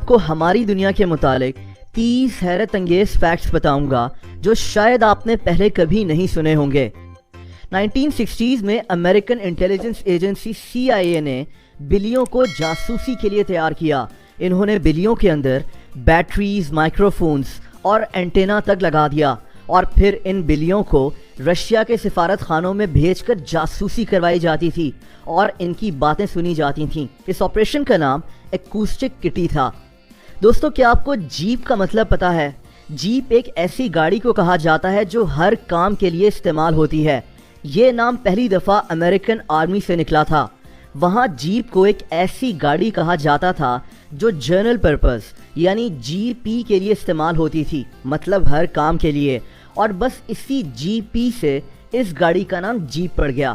آپ کو ہماری دنیا کے متعلق 30 حیرت انگیز فیکٹس بتاؤں گا جو شاید آپ نے پہلے کبھی نہیں سنے ہوں گے۔ 1960s میں امریکن انٹیلیجنس ایجنسی CIA نے بلیوں کو جاسوسی کے لیے تیار کیا۔ انہوں نے بلیوں کے اندر بیٹریز، مائکروفونز اور اینٹینا تک لگا دیا اور پھر ان بلیوں کو رشیا کے سفارت خانوں میں بھیج کر جاسوسی کروائی جاتی تھی اور ان کی باتیں سنی جاتی تھیں۔ اس آپریشن کا نام ایکوسٹک کٹی تھا۔ دوستو، کیا آپ کو جیپ کا مطلب پتا ہے؟ جیپ ایک ایسی گاڑی کو کہا جاتا ہے جو ہر کام کے لیے استعمال ہوتی ہے۔ یہ نام پہلی دفعہ امریکن آرمی سے نکلا تھا۔ وہاں جیپ کو ایک ایسی گاڑی کہا جاتا تھا جو جنرل پرپز یعنی GP کے لیے استعمال ہوتی تھی، مطلب ہر کام کے لیے، اور بس اسی GP سے اس گاڑی کا نام جیپ پڑ گیا۔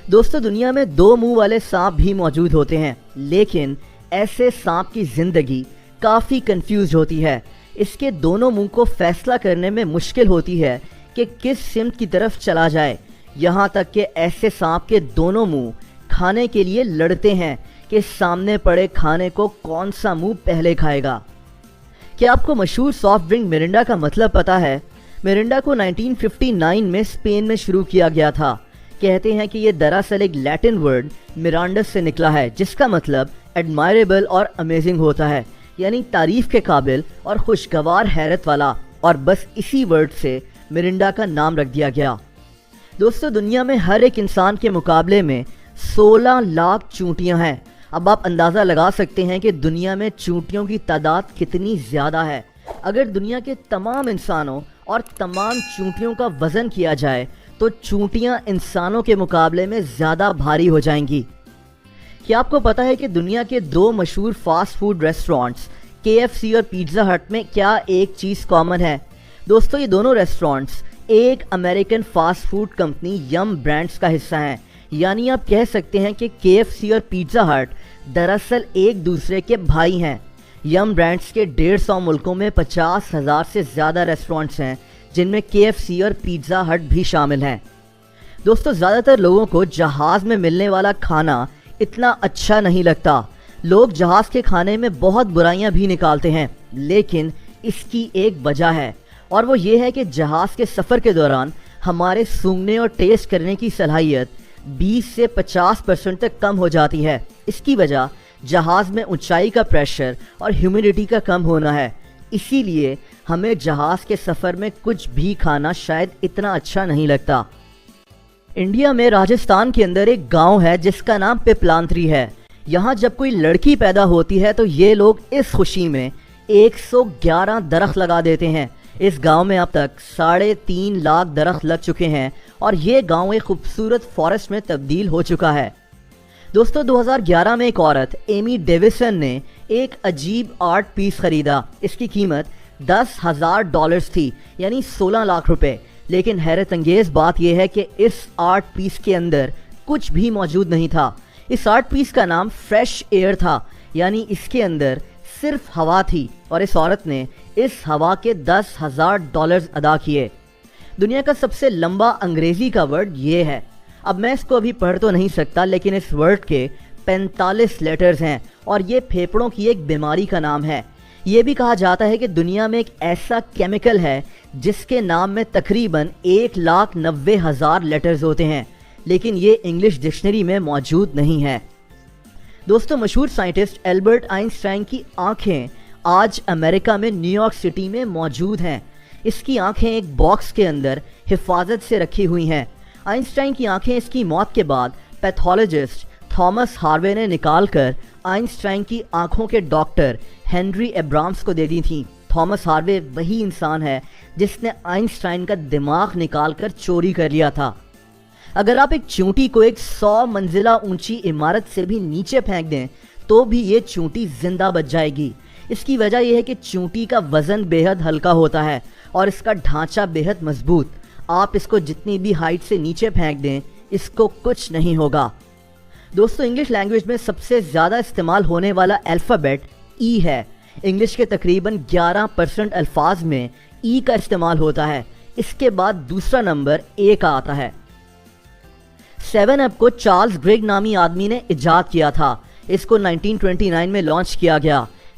دوستو، دنیا میں 2 منہ والے سانپ بھی موجود ہوتے ہیں، لیکن ایسے سانپ کی زندگی کافی کنفیوز ہوتی ہے۔ اس کے دونوں منہ کو فیصلہ کرنے میں مشکل ہوتی ہے کہ کس سمت کی طرف چلا جائے، یہاں تک کہ ایسے سانپ کے دونوں منہ کھانے کے لیے لڑتے ہیں کہ سامنے پڑے کھانے کو کون سا منہ پہلے کھائے گا۔ کیا آپ کو مشہور سافٹ ڈرنک مرنڈا کا مطلب پتا ہے؟ مرنڈا کو 1959 میں اسپین میں شروع کیا گیا تھا۔ کہتے ہیں کہ یہ دراصل ایک لیٹن ورڈ مرانڈس سے نکلا ہے، جس کا مطلب ایڈمائریبل اور امیزنگ ہوتا ہے، یعنی تعریف کے قابل اور خوشگوار حیرت والا، اور بس اسی ورڈ سے مرنڈا کا نام رکھ دیا گیا۔ دوستو، دنیا میں ہر ایک انسان کے مقابلے میں 16 لاکھ چونٹیاں ہیں۔ اب آپ اندازہ لگا سکتے ہیں کہ دنیا میں چونٹیوں کی تعداد کتنی زیادہ ہے۔ اگر دنیا کے تمام انسانوں اور تمام چونٹیوں کا وزن کیا جائے تو چونٹیاں انسانوں کے مقابلے میں زیادہ بھاری ہو جائیں گی۔ کیا آپ کو پتا ہے کہ دنیا کے 2 مشہور فاسٹ فوڈ ریسٹورانٹس KFC اور پیزا ہٹ میں کیا ایک چیز کامن ہے؟ دوستو، یہ دونوں ریسٹورانٹس ایک American fast food company M brands کا حصہ ہیں، یعنی آپ کہہ سکتے ہیں کہ KFC اور پیزا ہٹ دراصل ایک دوسرے کے بھائی ہیں۔ یم برانڈز کے 150 ملکوں میں 50,000 سے زیادہ ریسٹورانٹس ہیں، جن میں KFC اور پیزا ہٹ بھی شامل ہیں۔ دوستو، زیادہ تر لوگوں کو جہاز میں ملنے والا کھانا اتنا اچھا نہیں لگتا۔ لوگ جہاز کے کھانے میں بہت برائیاں بھی نکالتے ہیں، لیکن اس کی ایک وجہ ہے، اور وہ یہ ہے کہ جہاز کے سفر کے دوران ہمارے سونگھنے اور ٹیسٹ کرنے کی صلاحیت 20 سے 50% تک کم ہو جاتی ہے۔ اس کی وجہ جہاز میں اونچائی کا پریشر اور ہیومیڈیٹی کا کم ہونا ہے۔ اسی لیے ہمیں جہاز کے سفر میں کچھ بھی کھانا شاید اتنا اچھا نہیں لگتا۔ انڈیا میں راجستھان کے اندر ایک گاؤں ہے جس کا نام پیپلانتری ہے۔ یہاں جب کوئی لڑکی پیدا ہوتی ہے تو یہ لوگ اس خوشی میں 111 درخت لگا دیتے ہیں۔ اس گاؤں میں اب تک 3.5 لاکھ درخت لگ چکے ہیں اور یہ گاؤں ایک خوبصورت فارسٹ میں تبدیل ہو چکا ہے۔ دوستو، 2011 میں ایک عورت ایمی ڈیویسن نے ایک عجیب آرٹ پیس خریدا۔ اس کی قیمت $10,000 تھی، یعنی 16 لاکھ روپے۔ لیکن حیرت انگیز بات یہ ہے کہ اس آرٹ پیس کے اندر کچھ بھی موجود نہیں تھا۔ اس آرٹ پیس کا نام فریش ایئر تھا، یعنی اس کے اندر صرف ہوا تھی، اور اس عورت نے اس ہوا کے $10,000 ادا کیے۔ دنیا کا سب سے لمبا انگریزی کا ورڈ یہ ہے۔ اب میں اس کو ابھی پڑھ تو نہیں سکتا، لیکن اس ورڈ کے 45 لیٹرز ہیں، اور یہ پھیپھڑوں کی ایک بیماری کا نام ہے۔ یہ بھی کہا جاتا ہے کہ دنیا میں ایک ایسا کیمیکل ہے جس کے نام میں تقریباً 1,90,000 لیٹرز ہوتے ہیں، لیکن یہ انگلش ڈکشنری میں موجود نہیں ہے۔ دوستو، مشہور سائنٹسٹ البرٹ آئنسٹائن کی آنکھیں آج امریکہ میں نیو یارک سٹی میں موجود ہیں۔ اس کی آنکھیں ایک باکس کے اندر حفاظت سے رکھی ہوئی ہیں۔ آئنسٹائن کی آنکھیں اس کی موت کے بعد پیتھولوجسٹ تھامس ہاروے نے نکال کر آئنسٹائن کی آنکھوں کے ڈاکٹر ہنری ایبرامس کو دے دی تھیں۔ تھامس ہاروے وہی انسان ہے جس نے آئنسٹائن کا دماغ نکال کر چوری کر لیا تھا۔ اگر آپ ایک چونٹی کو ایک 100 منزلہ اونچی عمارت سے بھی نیچے پھینک دیں تو بھی یہ چونٹی زندہ بچ جائے گی۔ اس کی وجہ یہ ہے کہ چونٹی کا وزن بے حد ہلکا ہوتا ہے اور اس کا ڈھانچہ بے حد مضبوط۔ آپ اس کو جتنی بھی ہائٹ سے نیچے پھینک دیں، اس کو کچھ نہیں ہوگا۔ دوستو، انگلش لینگویج میں سب سے زیادہ استعمال ہونے والا الفابیٹ ای ہے۔ انگلش کے تقریباً 11% الفاظ میں ای کا استعمال ہوتا ہے۔ اس کے بعد دوسرا نمبر اے کا آتا ہے۔ 7 اپ کو چارلز گریگ نامی آدمی نے ایجاد کیا تھا۔ اس کو 1929 میں لانچ کیا گیا۔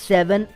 7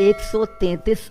$133